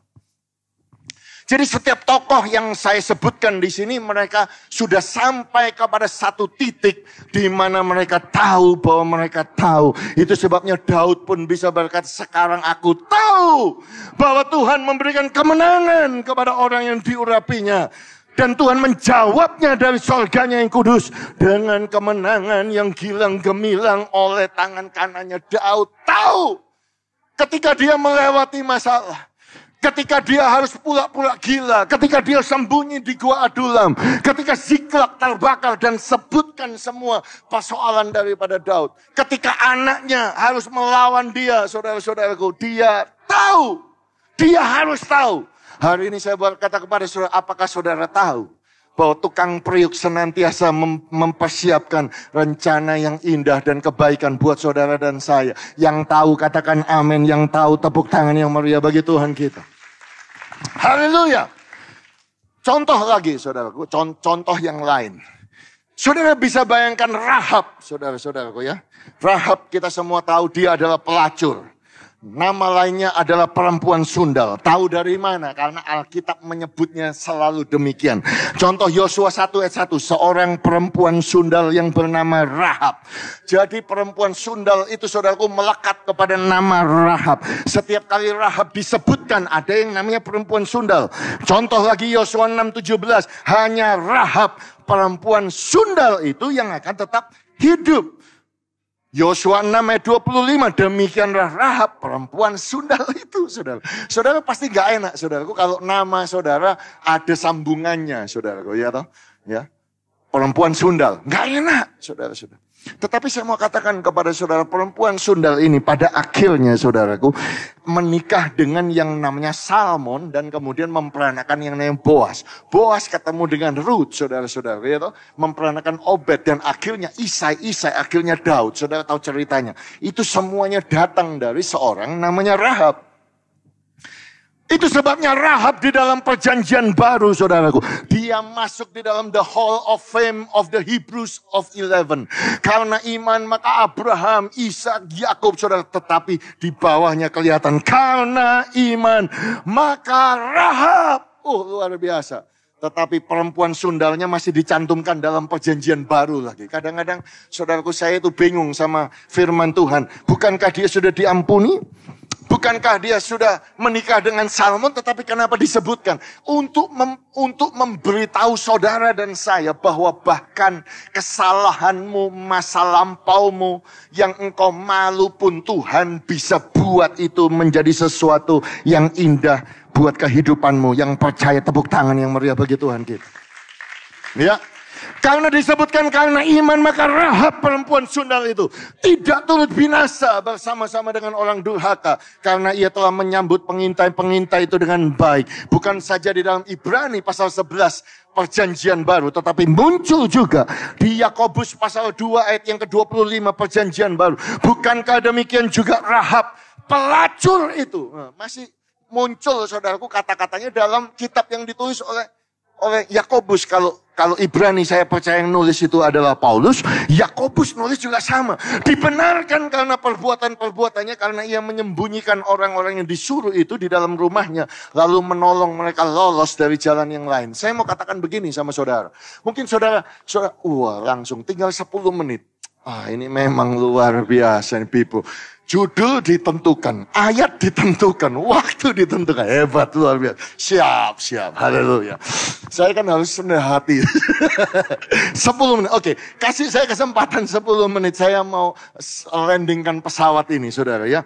Jadi setiap tokoh yang saya sebutkan di sini mereka sudah sampai kepada satu titik di mana mereka tahu bahwa mereka tahu. Itu sebabnya Daud pun bisa berkata, sekarang aku tahu bahwa Tuhan memberikan kemenangan kepada orang yang diurapinya. Dan Tuhan menjawabnya dari surganya yang kudus dengan kemenangan yang gilang gemilang oleh tangan kanannya. Daud tahu ketika dia melewati masalah. Ketika dia harus pura-pura gila, ketika dia sembunyi di gua Adulam, ketika Ziklag terbakar dan sebutkan semua persoalan daripada Daud. Ketika anaknya harus melawan dia, saudara-saudaraku, dia tahu, dia harus tahu. Hari ini saya berkata kepada saudara, apakah saudara tahu bahwa tukang periuk senantiasa mempersiapkan rencana yang indah dan kebaikan buat saudara dan saya. Yang tahu katakan amin, yang tahu tepuk tangan yang meriah bagi Tuhan kita. Haleluya. Contoh lagi saudaraku, contoh yang lain. Saudara bisa bayangkan Rahab, saudara-saudaraku ya. Rahab kita semua tahu dia adalah pelacur. Nama lainnya adalah perempuan sundal. Tahu dari mana? Karena Alkitab menyebutnya selalu demikian. Contoh Yosua 1 ayat 1. Seorang perempuan sundal yang bernama Rahab. Jadi perempuan sundal itu saudaraku melekat kepada nama Rahab. Setiap kali Rahab disebutkan ada yang namanya perempuan sundal. Contoh lagi Yosua 6:17. Hanya Rahab perempuan sundal itu yang akan tetap hidup. Yosua 6 ayat 25, demikianlah Rahab perempuan sundal itu, saudara. Saudara pasti gak enak, saudaraku, kalau nama saudara ada sambungannya, saudaraku, ya toh? Ya. Perempuan sundal, gak enak, saudara-saudara. Tetapi saya mau katakan kepada saudara, perempuan sundal ini pada akhirnya, saudaraku, menikah dengan yang namanya Salmon dan kemudian memperanakan yang namanya Boas. Boas ketemu dengan Ruth, saudara-saudara, ya toh? Memperanakan Obed dan akhirnya Isai, akhirnya Daud. Saudara tahu ceritanya. Itu semuanya datang dari seorang namanya Rahab. Itu sebabnya Rahab di dalam perjanjian baru, saudaraku. Dia masuk di dalam the hall of fame of the Hebrews of 11. Karena iman maka Abraham, Ishak, Yakub, saudara. Tetapi di bawahnya kelihatan karena iman maka Rahab. Luar biasa. Tetapi perempuan sundalnya masih dicantumkan dalam perjanjian baru lagi. Kadang-kadang saudaraku saya itu bingung sama firman Tuhan. Bukankah dia sudah diampuni? Bukankah dia sudah menikah dengan Salmon, tetapi kenapa disebutkan? Untuk memberitahu saudara dan saya bahwa bahkan kesalahanmu, masa lampaumu, yang engkau malu pun Tuhan bisa buat itu menjadi sesuatu yang indah buat kehidupanmu. Yang percaya tepuk tangan yang meriah bagi Tuhan kita. Ya. Karena disebutkan karena iman maka Rahab perempuan sundal itu tidak turut binasa bersama-sama dengan orang durhaka. Karena ia telah menyambut pengintai-pengintai itu dengan baik. Bukan saja di dalam Ibrani pasal 11 perjanjian baru. Tetapi muncul juga di Yakobus pasal 2 ayat yang ke-25 perjanjian baru. Bukankah demikian juga Rahab pelacur itu? Masih muncul saudaraku kata-katanya dalam kitab yang ditulis oleh Yakobus. Kalau Ibrani saya percaya yang nulis itu adalah Paulus, Yakobus nulis juga sama. Dibenarkan karena perbuatannya, karena ia menyembunyikan orang-orang yang disuruh itu di dalam rumahnya, lalu menolong mereka lolos dari jalan yang lain. Saya mau katakan begini sama saudara. Mungkin saudara, langsung tinggal 10 menit. Ini memang luar biasa nih people. Judul ditentukan, ayat ditentukan, waktu ditentukan. Hebat, luar biasa. Siap, haleluya. Saya kan harus rendah hati. 10 menit, oke. Kasih saya kesempatan 10 menit. Saya mau landingkan pesawat ini, saudara ya.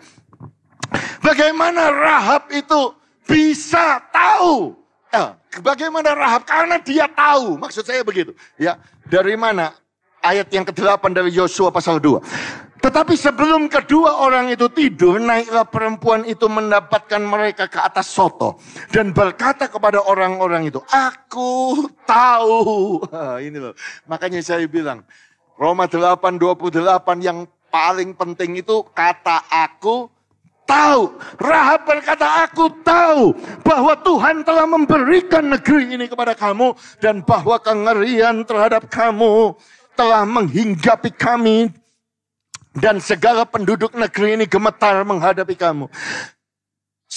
Bagaimana Rahab itu bisa tahu? Bagaimana Rahab? Karena dia tahu. Maksud saya begitu. Ya, dari mana? Ayat yang ke-8 dari Yosua pasal 2. Tetapi sebelum kedua orang itu tidur, naiklah perempuan itu mendapatkan mereka ke atas soto. Dan berkata kepada orang-orang itu, aku tahu. Ini loh, makanya saya bilang, Roma 8:28 yang paling penting itu kata aku tahu. Rahab berkata, aku tahu bahwa Tuhan telah memberikan negeri ini kepada kamu. Dan bahwa kengerian terhadap kamu telah menghinggapi kami. Dan segala penduduk negeri ini gemetar menghadapi kamu.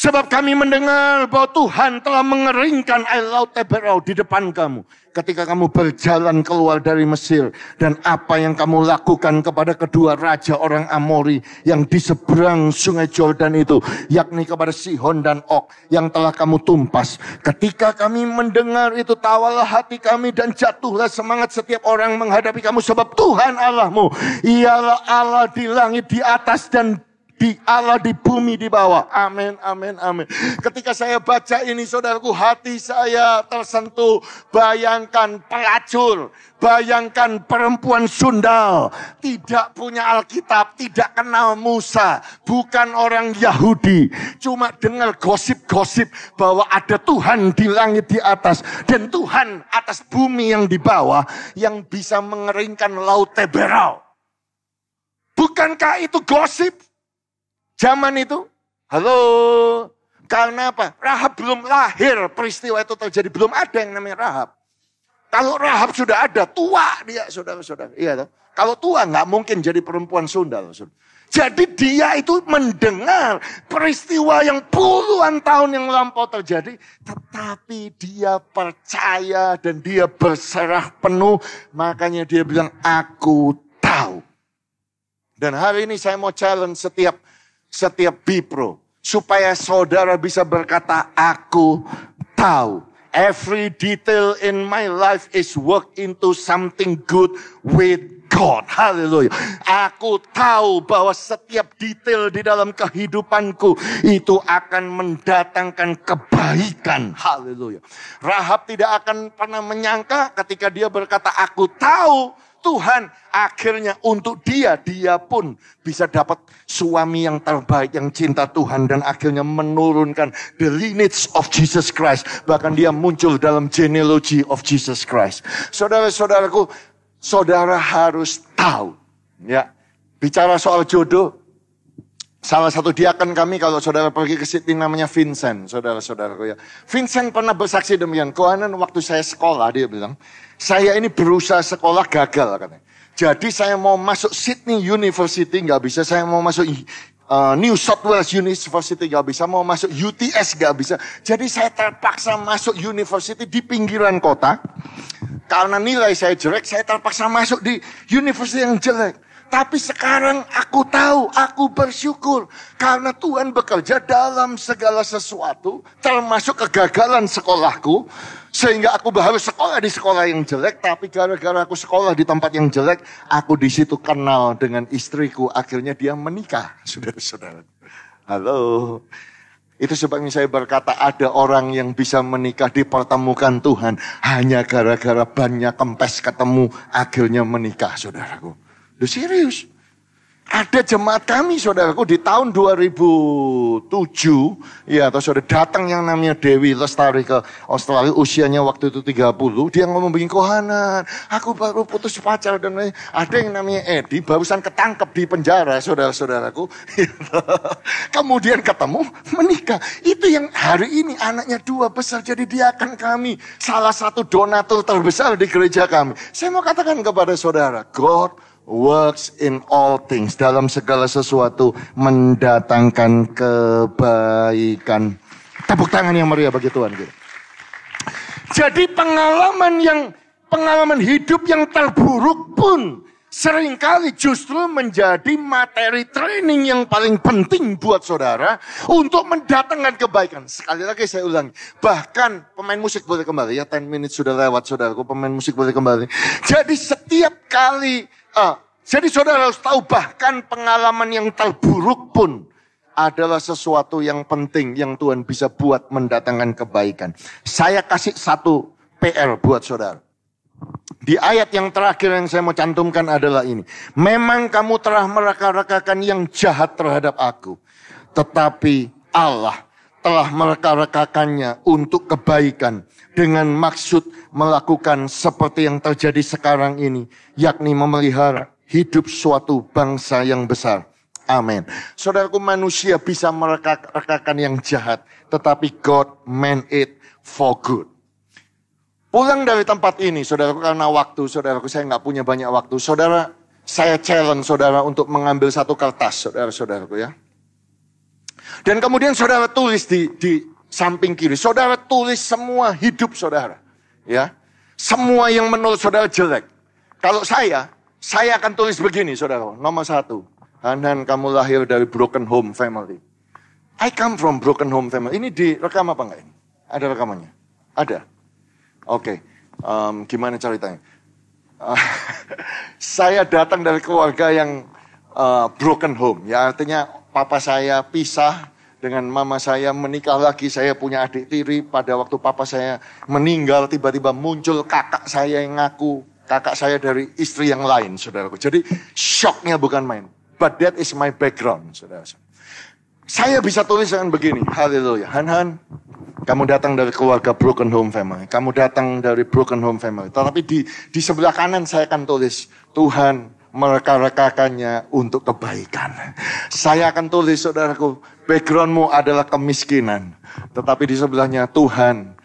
Sebab kami mendengar bahwa Tuhan telah mengeringkan air laut Teberau di depan kamu. Ketika kamu berjalan keluar dari Mesir. Dan apa yang kamu lakukan kepada kedua raja orang Amori yang di seberang sungai Jordan itu. Yakni kepada Sihon dan Og yang telah kamu tumpas. Ketika kami mendengar itu, tawalah hati kami dan jatuhlah semangat setiap orang menghadapi kamu. Sebab Tuhan Allahmu ialah Allah di langit di atas dan di Allah di bumi di bawah. Amin, amin, amin. Ketika saya baca ini, saudaraku, hati saya tersentuh. Bayangkan pelacur, bayangkan perempuan sundal, tidak punya Alkitab, tidak kenal Musa, bukan orang Yahudi, cuma dengar gosip-gosip bahwa ada Tuhan di langit di atas dan Tuhan atas bumi yang di bawah yang bisa mengeringkan laut Teberau. Bukankah itu gosip? Zaman itu, halo, karena apa? Rahab belum lahir, peristiwa itu terjadi, belum ada yang namanya Rahab. Kalau Rahab sudah ada, tua dia, saudara-saudara. Iya, kalau tua nggak mungkin jadi perempuan sundal. Saudara. Jadi dia itu mendengar peristiwa yang puluhan tahun yang lampau terjadi, tetapi dia percaya dan dia berserah penuh, makanya dia bilang, aku tahu. Dan hari ini saya mau challenge setiap Bipro, supaya saudara bisa berkata, aku tahu. Every detail in my life is worked into something good with God. Haleluya. Aku tahu bahwa setiap detail di dalam kehidupanku itu akan mendatangkan kebaikan. Haleluya. Rahab tidak akan pernah menyangka ketika dia berkata, aku tahu. Tuhan akhirnya untuk dia pun bisa dapat suami yang terbaik, yang cinta Tuhan. Dan akhirnya menurunkan the lineage of Jesus Christ. Bahkan dia muncul dalam genealogy of Jesus Christ. Saudara-saudaraku, saudara harus tahu. Ya, bicara soal jodoh, salah satu diakon kami kalau saudara pergi ke Sydney namanya Vincent, saudara-saudaraku ya. Vincent pernah bersaksi demikian. Kohanan waktu saya sekolah dia bilang, saya ini berusaha sekolah gagal katanya. Jadi saya mau masuk Sydney University nggak bisa, saya mau masuk New South Wales University nggak bisa, mau masuk UTS nggak bisa. Jadi saya terpaksa masuk university di pinggiran kota. Karena nilai saya jelek, saya terpaksa masuk di university yang jelek. Tapi sekarang aku tahu, aku bersyukur. Karena Tuhan bekerja dalam segala sesuatu, termasuk kegagalan sekolahku. Sehingga aku harus sekolah di sekolah yang jelek. Tapi gara-gara aku sekolah di tempat yang jelek, aku di situ kenal dengan istriku. Akhirnya dia menikah, saudara-saudara. Halo. Itu sebabnya saya berkata ada orang yang bisa menikah dipertemukan Tuhan. Hanya gara-gara bannya kempes ketemu, akhirnya menikah, saudaraku. Duh, serius. Ada jemaat kami, saudaraku, di tahun 2007, ya, atau saudara datang yang namanya Dewi Lestari ke Australia, usianya waktu itu 30, dia ngomong begini, Kohanan, aku baru putus pacar, dan ada yang namanya Edi, barusan ketangkep di penjara, saudara-saudaraku. Kemudian ketemu, menikah. Itu yang hari ini anaknya 2 besar, jadi dia akan kami, salah satu donatur terbesar di gereja kami. Saya mau katakan kepada saudara, God works in all things. Dalam segala sesuatu mendatangkan kebaikan. Tepuk tangan yang meriah bagi Tuhan. Jadi pengalaman hidup yang terburuk pun seringkali justru menjadi materi training yang paling penting buat saudara untuk mendatangkan kebaikan. Sekali lagi saya ulangi. Bahkan pemain musik boleh kembali ya. 10 minutes sudah lewat, saudaraku. Pemain musik boleh kembali. Jadi setiap kali jadi saudara harus tahu bahkan pengalaman yang terburuk pun adalah sesuatu yang penting yang Tuhan bisa buat mendatangkan kebaikan. Saya kasih satu PR buat saudara. Di ayat yang terakhir yang saya mau cantumkan adalah ini. Memang kamu telah mereka-rekakan yang jahat terhadap aku. Tetapi Allah telah mereka-rekakannya untuk kebaikan. Dengan maksud melakukan seperti yang terjadi sekarang ini. Yakni memelihara hidup suatu bangsa yang besar. Amin. Saudaraku, manusia bisa mereka-rekakan yang jahat. Tetapi God meant it for good. Pulang dari tempat ini, saudaraku, karena waktu, saudaraku, saya nggak punya banyak waktu. Saya challenge saudara untuk mengambil satu kertas, saudara-saudaraku ya. Dan kemudian saudara tulis di samping kiri. Saudara tulis semua hidup saudara. Ya, semua yang menurut saudara jelek. Kalau saya akan tulis begini saudara. Nomor 1. Hanan, kamu lahir dari broken home family. I come from broken home family. Ini direkam apa enggak ini? Ada rekamannya? Ada. Oke. Gimana ceritanya? Saya datang dari keluarga yang broken home. Ya, artinya papa saya pisah dengan mama saya, menikah lagi. Saya punya adik tiri. Pada waktu papa saya meninggal, tiba-tiba muncul kakak saya yang ngaku kakak saya dari istri yang lain, saudaraku. Jadi shocknya bukan main. But that is my background, saudara. Saya bisa tulis dengan begini. Haleluya. Han, kamu datang dari keluarga broken home family. Kamu datang dari broken home family. Tetapi di sebelah kanan saya akan tulis, Tuhan mereka-rekakannya untuk kebaikan. Saya akan tulis, saudaraku, backgroundmu adalah kemiskinan. Tetapi di sebelahnya, Tuhan,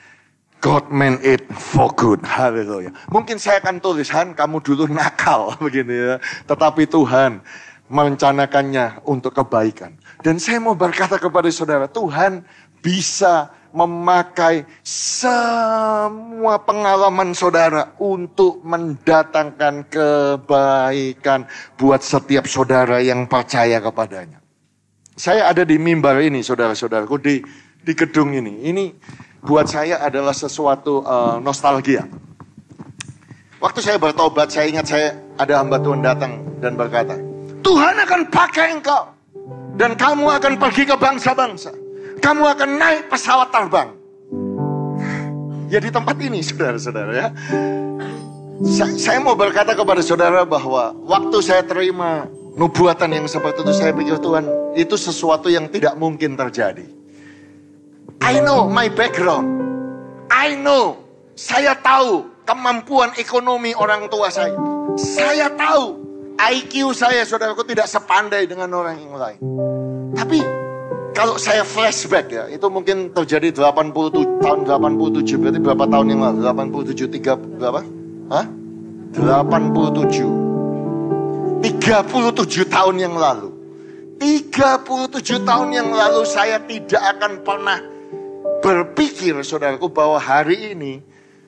God meant it for good. Haleluya. Mungkin saya akan tulis, Han, kamu dulu nakal, begini ya. Tetapi Tuhan merencanakannya untuk kebaikan. Dan saya mau berkata kepada saudara, Tuhan bisa memakai semua pengalaman saudara untuk mendatangkan kebaikan buat setiap saudara yang percaya kepadanya. Saya ada di mimbar ini, saudara-saudaraku, di gedung ini. Ini buat saya adalah sesuatu nostalgia. Waktu saya bertobat, saya ingat saya ada hamba Tuhan datang dan berkata, Tuhan akan pakai engkau. Dan kamu akan pergi ke bangsa-bangsa. Kamu akan naik pesawat terbang. Ya di tempat ini, saudara-saudara ya. Saya mau berkata kepada saudara bahwa waktu saya terima nubuatan yang seperti itu, saya pikir Tuhan, itu sesuatu yang tidak mungkin terjadi. I know my background. I know. Saya tahu kemampuan ekonomi orang tua saya. Saya tahu IQ saya, saudaraku, tidak sepandai dengan orang yang lain. Tapi kalau saya flashback ya, itu mungkin terjadi tahun 87, berarti berapa tahun yang lalu? 87, 3 berapa? 37 tahun yang lalu. 37 tahun yang lalu saya tidak akan pernah berpikir, saudaraku, bahwa hari ini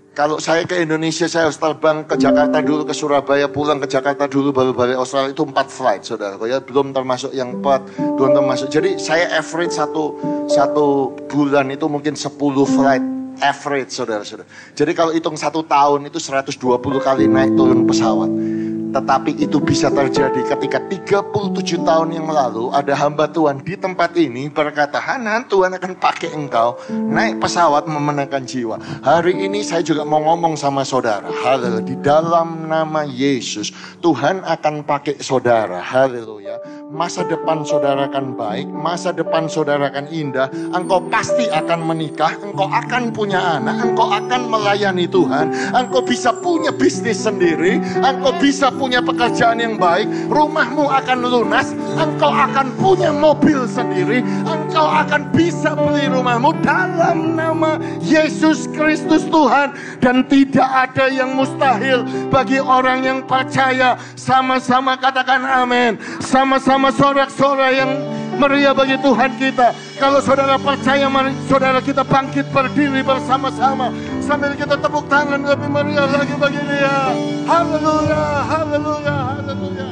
kalau saya ke Indonesia, saya harus terbang ke Jakarta dulu, ke Surabaya, pulang ke Jakarta dulu, baru balik Australia. Itu 4 flight, saudaraku ya. Belum termasuk yang 4, belum termasuk. Jadi saya average satu bulan itu mungkin 10 flight average, saudara-saudara. Jadi kalau hitung 1 tahun itu 120 kali naik turun pesawat. Tetapi itu bisa terjadi ketika 37 tahun yang lalu ada hamba Tuhan di tempat ini berkata, Hanan, Tuhan akan pakai engkau naik pesawat memenangkan jiwa. Hari ini saya juga mau ngomong sama saudara. Haleluya. Di dalam nama Yesus, Tuhan akan pakai saudara. Haleluya. Masa depan saudara akan baik, masa depan saudara akan indah. Engkau pasti akan menikah, engkau akan punya anak, engkau akan melayani Tuhan, engkau bisa punya bisnis sendiri, engkau bisa punya pekerjaan yang baik, rumahmu akan lunas, engkau akan punya mobil sendiri, engkau akan bisa beli rumahmu dalam nama Yesus Kristus Tuhan. Dan tidak ada yang mustahil bagi orang yang percaya. Sama-sama katakan amin. Sama-sama sorak-sorai yang meriah bagi Tuhan kita. Kalau saudara percaya, mari saudara kita bangkit berdiri bersama-sama sambil kita tepuk tangan lebih meriah lagi bagi Dia. Haleluya, haleluya, haleluya.